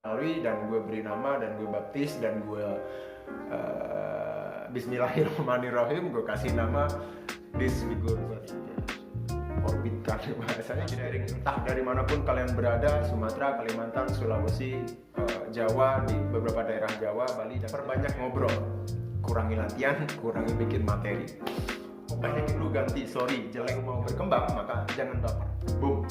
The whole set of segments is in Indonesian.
Dan gue beri nama dan gue baptis dan gue Bismillahirrahmanirrahim, gue kasih nama Disfigurement. Orbitkan bahasanya, sharing entah dari manapun kalian berada, Sumatera, Kalimantan, Sulawesi, Jawa, di beberapa daerah Jawa, Bali, dan perbanyak ngobrol, kurangi latihan, kurangi bikin materi, banyakin lu ganti, sorry, jelek mau berkembang maka jangan baper. Boom.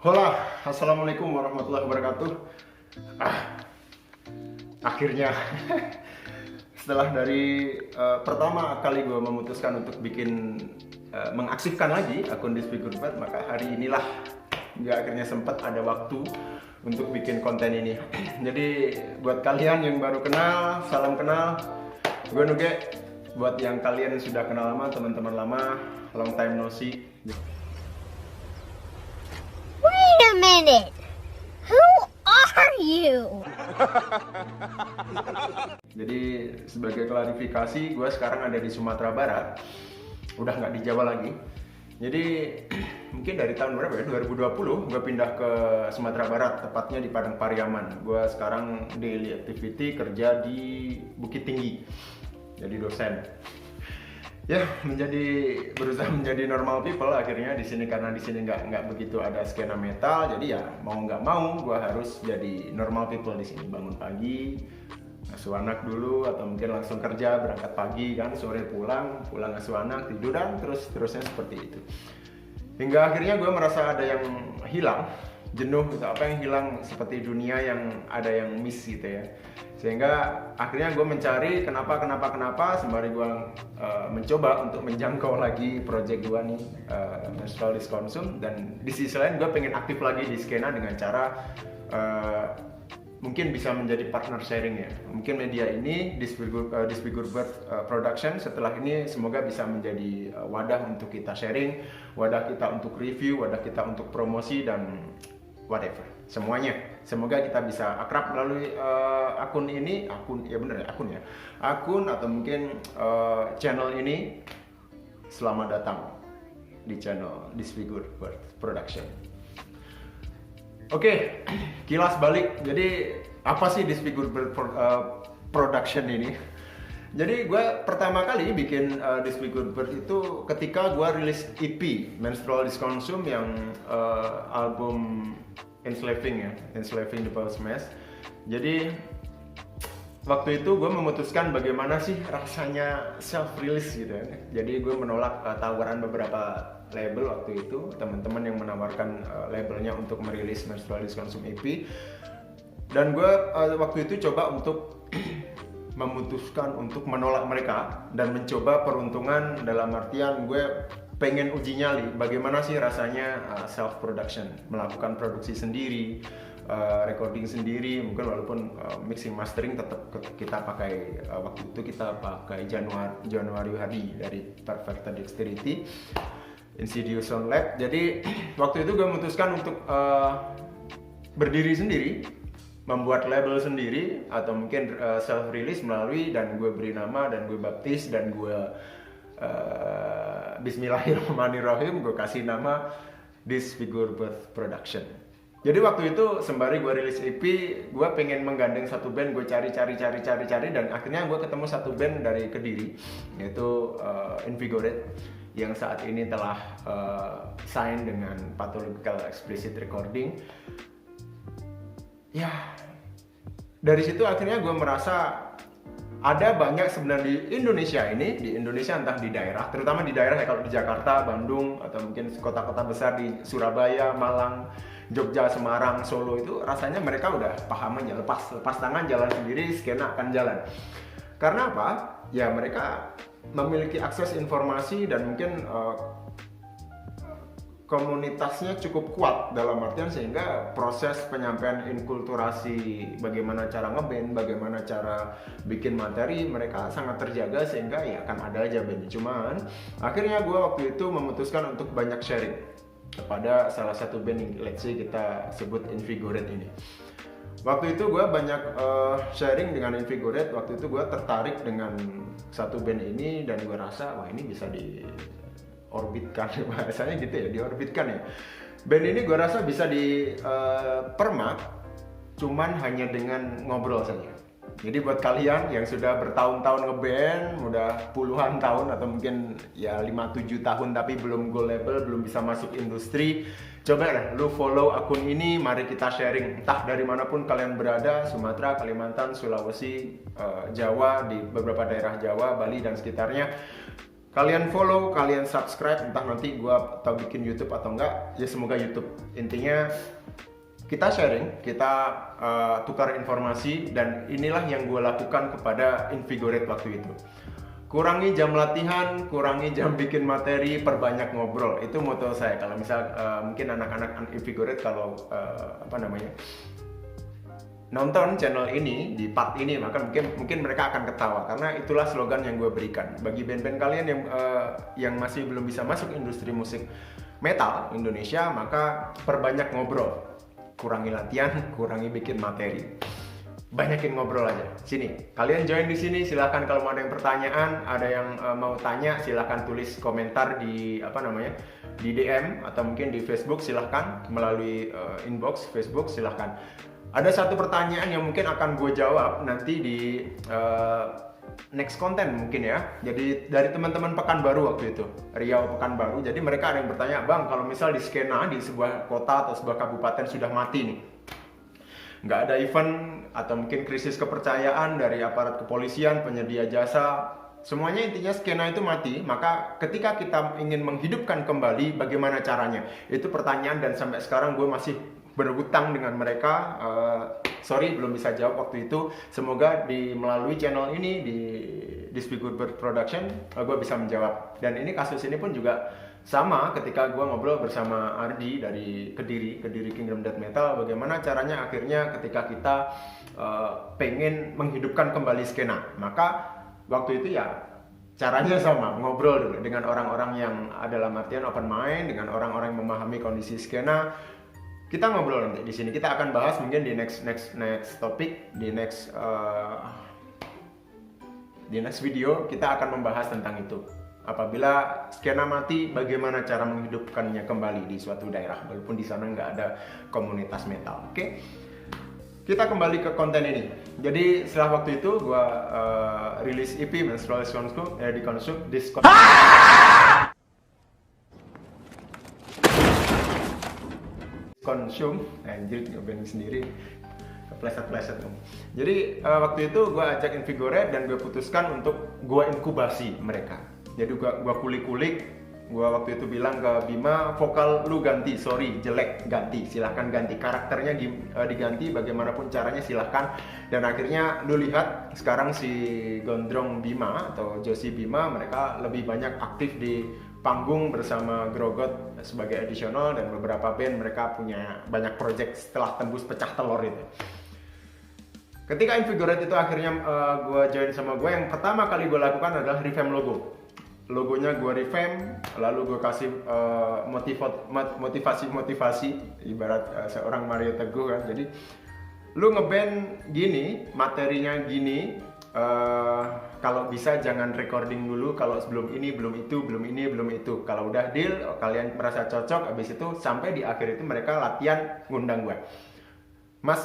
Hola, assalamualaikum warahmatullahi wabarakatuh. Akhirnya setelah dari pertama kali gue memutuskan untuk bikin mengaktifkan lagi akun Disfigurement, maka hari inilah gue akhirnya sempat ada waktu untuk bikin konten ini. Jadi buat kalian yang baru kenal, salam kenal, gue Nuge. Buat yang kalian sudah kenal lama, teman-teman lama, long time no see. Wait a minute. Who are you? Jadi sebagai klarifikasi, gue sekarang ada di Sumatera Barat, udah nggak di Jawa lagi. Jadi mungkin dari tahun berapa ya? 2020 gue pindah ke Sumatera Barat, tepatnya di Padang Pariaman. Gue sekarang daily activity kerja di Bukit Tinggi, jadi dosen. Ya, berusaha menjadi normal people akhirnya di sini, karena di sini nggak begitu ada skena metal. Jadi ya mau nggak mau gue harus jadi normal people di sini. Bangun pagi, asuh anak dulu, atau mungkin langsung kerja, berangkat pagi kan, sore pulang asuh anak, tidur, dan terusnya seperti itu. Hingga akhirnya gue merasa ada yang hilang, jenuh gitu, apa yang hilang, seperti dunia yang ada yang miss gitu ya. Sehingga akhirnya gue mencari kenapa sembari gue mencoba untuk menjangkau lagi project gue nih, Menstrual Disconsum. Dan di sisi lain gue pengen aktif lagi di skena dengan cara mungkin bisa menjadi partner sharing ya. Mungkin media ini Disfigurement Production setelah ini semoga bisa menjadi wadah untuk kita sharing, wadah kita untuk review, wadah kita untuk promosi, dan whatever, semuanya. Semoga kita bisa akrab melalui akun atau mungkin channel ini. Selamat datang di channel Disfigurement Production. Oke, kilas balik. Jadi apa sih Disfigurement Production ini? Jadi gue pertama kali bikin Disfigurement itu ketika gue rilis EP Menstrual Disconsum yang album Enslaving the Past Mess. Jadi waktu itu gue memutuskan bagaimana sih rasanya self-release gitu ya. Jadi gue menolak tawaran beberapa label waktu itu, teman-teman yang menawarkan labelnya untuk merilis Menstrual Disconsum EP. Dan gue waktu itu coba untuk memutuskan untuk menolak mereka dan mencoba peruntungan, dalam artian gue pengen uji nyali bagaimana sih rasanya self production, melakukan produksi sendiri, recording sendiri. Mungkin walaupun mixing mastering tetap kita pakai waktu itu kita pakai January Hadi dari Perfecta Dexterity, Insidious Sound Lab. Jadi waktu itu gue memutuskan untuk berdiri sendiri, membuat label sendiri, atau mungkin self release melalui, dan gue beri nama dan gue baptis dan gue Bismillahirrahmanirrahim, gue kasih nama Disfigurement Production. Jadi waktu itu sembari gue rilis EP, gue pengen menggandeng satu band. Gue cari, dan akhirnya gue ketemu satu band dari Kediri, yaitu Invigorate, yang saat ini telah sign dengan Pathological Explicit Recording. Ya, dari situ akhirnya gue merasa ada banyak sebenarnya di Indonesia ini, entah di daerah, terutama di daerah ya, kalau di Jakarta, Bandung, atau mungkin kota-kota besar di Surabaya, Malang, Jogja, Semarang, Solo, itu rasanya mereka udah paham aja, lepas tangan, jalan sendiri, skena akan jalan. Karena apa? Ya mereka memiliki akses informasi dan mungkin komunitasnya cukup kuat, dalam artian sehingga proses penyampaian inkulturasi, bagaimana cara ngeband, bagaimana cara bikin materi, mereka sangat terjaga, sehingga ya akan ada aja band. Cuman akhirnya gue waktu itu memutuskan untuk banyak sharing kepada salah satu band yang let's say kita sebut Invigorate ini. Waktu itu gue banyak sharing dengan Invigorate. Waktu itu gue tertarik dengan satu band ini dan gue rasa wah ini bisa diorbitkan, bahasanya gitu ya, diorbitkan ya. Band ini gue rasa bisa di permak cuman hanya dengan ngobrol saja. Jadi buat kalian yang sudah bertahun-tahun ngeband, udah puluhan tahun atau mungkin ya 5-7 tahun tapi belum go label, belum bisa masuk industri, coba deh lu follow akun ini, mari kita sharing. Entah dari manapun kalian berada, Sumatera, Kalimantan, Sulawesi, Jawa, di beberapa daerah Jawa, Bali dan sekitarnya. Kalian follow, kalian subscribe, entah nanti gua atau bikin YouTube atau enggak, ya semoga YouTube. Intinya kita sharing, kita tukar informasi, dan inilah yang gue lakukan kepada Invigorate waktu itu. Kurangi jam latihan, kurangi jam bikin materi, perbanyak ngobrol. Itu moto saya. Kalau misal mungkin anak-anak Invigorate kalau nonton channel ini di part ini, maka mungkin mereka akan ketawa karena itulah slogan yang gue berikan. Bagi band-band kalian yang masih belum bisa masuk industri musik metal Indonesia, maka perbanyak ngobrol. Kurangi latihan, kurangi bikin materi, banyakin ngobrol aja. Sini, kalian join di sini. Silahkan kalau mau ada yang pertanyaan, ada yang mau tanya, silahkan tulis komentar di di DM atau mungkin di Facebook. Silahkan melalui inbox Facebook. Silahkan. Ada satu pertanyaan yang mungkin akan gue jawab nanti di next konten mungkin ya. Jadi dari teman-teman Pekanbaru waktu itu, Riau Pekanbaru. Jadi mereka ada yang bertanya, bang, kalau misal di skena di sebuah kota atau sebuah kabupaten sudah mati nih, nggak ada event atau mungkin krisis kepercayaan dari aparat kepolisian, penyedia jasa, semuanya intinya skena itu mati, maka ketika kita ingin menghidupkan kembali, bagaimana caranya? Itu pertanyaan dan sampai sekarang gue masih berhutang dengan mereka. Sorry belum bisa jawab waktu itu. Semoga melalui channel ini di Disfigured Production gue bisa menjawab. Dan ini kasus ini pun juga sama ketika gue ngobrol bersama Ardi dari Kediri Kingdom Death Metal. Bagaimana caranya akhirnya ketika kita pengen menghidupkan kembali skena, maka waktu itu ya caranya sama, ngobrol dulu dengan orang-orang yang dalam artian open mind, dengan orang-orang yang memahami kondisi skena. Kita ngobrol nanti di sini. Kita akan bahas mungkin di next topik, di next video kita akan membahas tentang itu. Apabila skena mati, bagaimana cara menghidupkannya kembali di suatu daerah, walaupun di sana nggak ada komunitas metal. Oke? Kita kembali ke konten ini. Jadi setelah waktu itu gua rilis EP Menstrual Disconsume. Anjir, ngeband sendiri kepleset-pleset dong. Jadi waktu itu gue ajak Invigorate dan gue putuskan untuk gue inkubasi mereka. Jadi gue kulik-kulik. Gue waktu itu bilang ke Bima, vokal lu ganti, sorry jelek, ganti, silahkan ganti, karakternya diganti, bagaimanapun caranya silahkan. Dan akhirnya lu lihat sekarang si Gondrong Bima atau Josie Bima, mereka lebih banyak aktif di panggung bersama Grogot sebagai additional, dan beberapa band mereka punya banyak project setelah tembus pecah telur itu. Ketika Invigorate itu akhirnya gue join sama gue, yang pertama kali gue lakukan adalah revamp logonya gue revamp, lalu gue kasih motivasi ibarat seorang Mario Teguh kan. Jadi lu ngeband gini, materinya gini, kalau bisa jangan recording dulu, kalau sebelum ini belum itu, belum ini belum itu. Kalau udah deal, kalian merasa cocok, habis itu sampai di akhir itu mereka latihan ngundang gue, Mas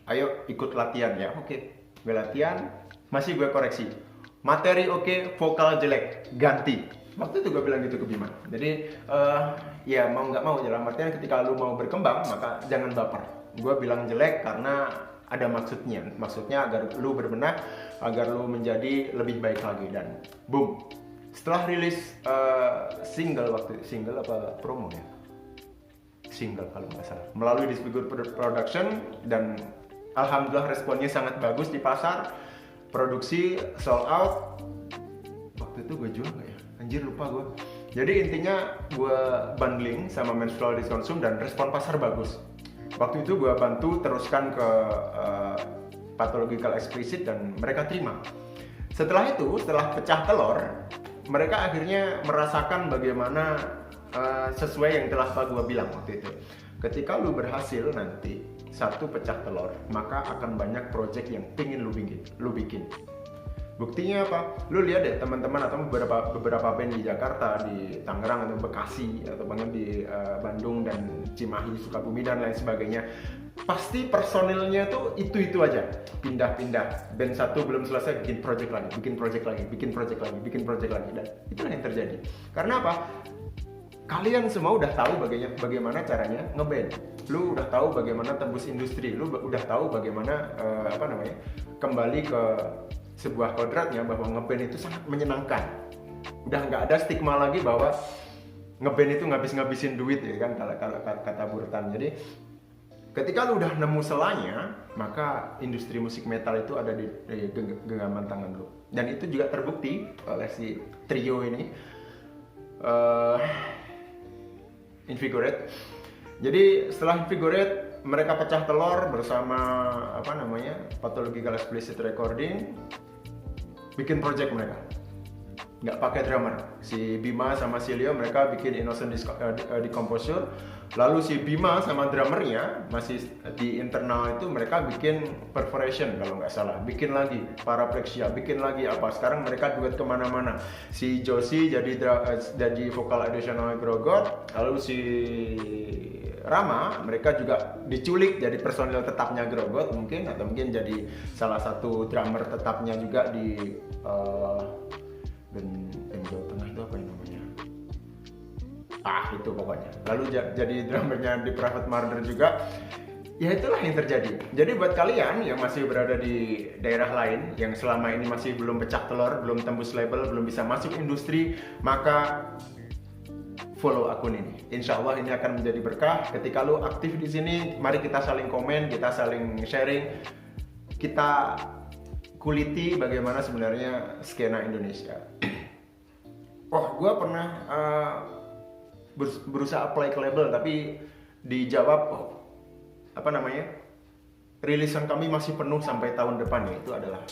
ayo ikut latihan ya. Oke, gue latihan, masih gue koreksi, materi oke, vokal jelek, ganti. Waktu itu gue bilang gitu ke Bima. Jadi ya mau nggak mau, dalam artian ketika lu mau berkembang maka jangan baper. Gue bilang jelek karena ada maksudnya agar lu berbenah, agar lu menjadi lebih baik lagi. Dan boom, setelah rilis single apa promo ya, single kalau nggak salah, melalui Disfigured Production, dan alhamdulillah responnya sangat bagus di pasar, produksi sold out. Waktu itu gue jual nggak ya, anjir lupa gue. Jadi intinya gue bundling sama Menstrual Disconsume dan respon pasar bagus. Waktu itu gue bantu teruskan ke Pathological Explicit dan mereka terima. Setelah itu, setelah pecah telur, mereka akhirnya merasakan bagaimana sesuai yang telah gue bilang waktu itu. Ketika lu berhasil nanti satu pecah telur, maka akan banyak project yang pingin lu bikin. Buktinya apa? Lu lihat deh teman-teman atau beberapa band di Jakarta, di Tangerang atau Bekasi atau bahkan di Bandung dan Cimahi, Sukabumi dan lain sebagainya. Pasti personilnya tuh itu aja, pindah-pindah. Band satu belum selesai bikin project lagi, dan itulah yang terjadi. Karena apa? Kalian semua udah tahu bagaimana caranya ngeband. Lu udah tahu bagaimana tembus industri. Lu udah tahu bagaimana kembali ke sebuah kodratnya bahwa ngeband itu sangat menyenangkan. Udah nggak ada stigma lagi bahwa ngeband itu ngabis-ngabisin duit ya kan, kalau kata Burtan. Jadi ketika lu udah nemu selanya, maka industri musik metal itu ada di genggaman tangan lu. Dan itu juga terbukti oleh si trio ini, Invigorate. Jadi setelah Invigorate, mereka pecah telur bersama Pathological Explicit Recording, bikin project mereka. Nggak pakai drummer. Si Bima sama si Leo mereka bikin Innocent Decomposure. Lalu si Bima sama drummernya masih di internal itu mereka bikin Perforation kalau nggak salah. Bikin lagi Paraplexia, bikin lagi apa. Sekarang mereka duet kemana-mana. Si Josie jadi vokal additional Grogot. Lalu si Rama, mereka juga diculik jadi personil tetapnya Grogot mungkin, atau mungkin jadi salah satu drummer tetapnya juga di band Jawa Tengah itu apa yang namanya? Itu pokoknya. Lalu jadi drummernya di Private Murder juga. Ya itulah yang terjadi. Jadi buat kalian yang masih berada di daerah lain, yang selama ini masih belum pecah telur, belum tembus label, belum bisa masuk industri, maka follow akun ini. Insya Allah ini akan menjadi berkah. Ketika lu aktif di sini, mari kita saling komen, kita saling sharing, kita kuliti bagaimana sebenarnya skena Indonesia. Gue pernah berusaha apply ke label, tapi dijawab rilisan kami masih penuh sampai tahun depan. Ya, itu adalah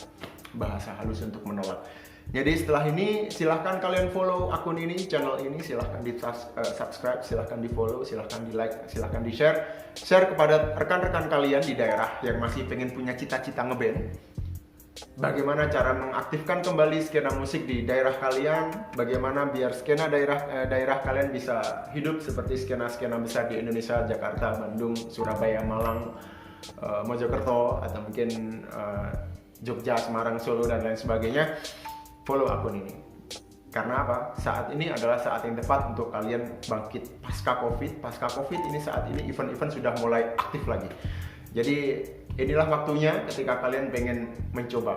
bahasa halus untuk menolak. Jadi setelah ini silahkan kalian follow akun ini, channel ini, silahkan di subscribe, silahkan di follow, silahkan di like, silahkan di share kepada rekan-rekan kalian di daerah yang masih pengen punya cita-cita ngeband. Bagaimana cara mengaktifkan kembali skena musik di daerah kalian, bagaimana biar skena daerah kalian bisa hidup seperti skena-skena besar di Indonesia, Jakarta, Bandung, Surabaya, Malang, Mojokerto, atau mungkin Jogja, Semarang, Solo, dan lain sebagainya. Follow akun ini. Karena apa? Saat ini adalah saat yang tepat untuk kalian bangkit pasca Covid ini, saat ini event-event sudah mulai aktif lagi. Jadi inilah waktunya ketika kalian pengen mencoba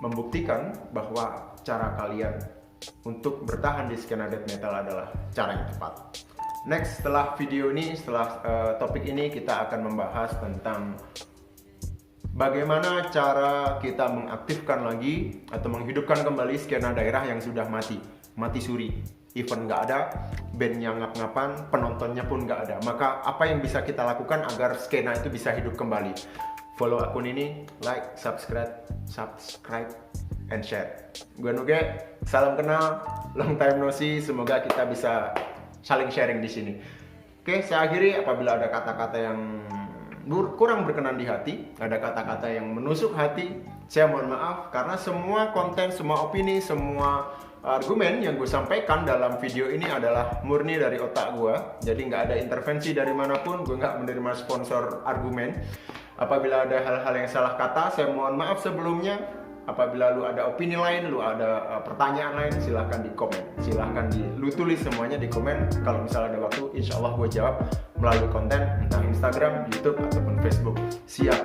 membuktikan bahwa cara kalian untuk bertahan di skena death metal adalah cara yang tepat. Next, setelah video ini, setelah topik ini, kita akan membahas tentang bagaimana cara kita mengaktifkan lagi atau menghidupkan kembali skena daerah yang sudah mati suri. Event nggak ada, bandnya ngap-ngapan, penontonnya pun nggak ada. Maka apa yang bisa kita lakukan agar skena itu bisa hidup kembali? Follow akun ini, like, subscribe, and share. Gue Nuge, salam kenal, long time no see. Semoga kita bisa saling sharing di sini. Oke, saya akhiri. Apabila ada kata-kata yang kurang berkenan di hati, ada kata-kata yang menusuk hati, saya mohon maaf, karena semua konten, semua opini, semua argumen yang gue sampaikan dalam video ini adalah murni dari otak gue. Jadi nggak ada intervensi dari manapun, gue nggak menerima sponsor argumen. Apabila ada hal-hal yang salah kata, saya mohon maaf sebelumnya. Apabila lu ada opini lain, lu ada pertanyaan lain, silahkan di komen. Silahkan lu tulis semuanya di komen. Kalau misalnya ada waktu, insya Allah gue jawab melalui konten entah Instagram, YouTube, ataupun Facebook. Siap.